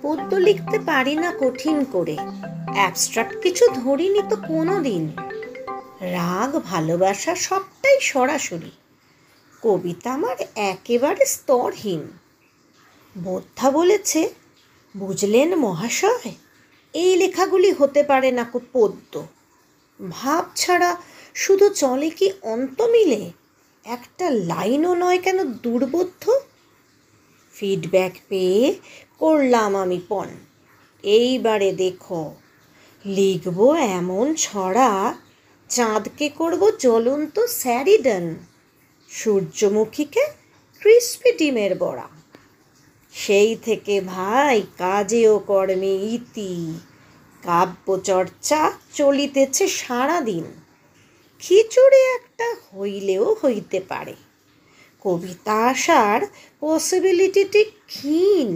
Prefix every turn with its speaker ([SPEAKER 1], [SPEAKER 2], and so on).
[SPEAKER 1] পদ্য লিখতে পারি না কঠিন করে, অ্যাবস্ট্রাক্ট কিছু ধরিনি তো কোনো দিন। রাগ ভালোবাসা সবটাই সরাসরি, কবিতা আমার একেবারে স্তরহীন। বোদ্ধা বলেছে, বুঝলেন মহাশয়, এই লেখাগুলি হতে পারে না পদ্য। ভাব ছাড়া শুধু চলে কি অন্ত মিলে? একটা লাইনও নয় কেন দুর্বোধ্য। ফিডব্যাক পেয়ে করলাম আমি পণ, এইবারে দেখো লিখব এমন ছড়া, চাঁদকে করব জ্বলন্ত স্যারিডন, সূর্যমুখীকে ক্রিসপি ডিমের বড়া। সেই থেকে ভাই কাজে ও কর্মে ইতি, কাব্যচর্চা চলিতেছে সারাদিন। খিচুড়ি একটা হইলেও হইতে পারে, কবিতা আসার পসিবিলিটি ক্ষীণ।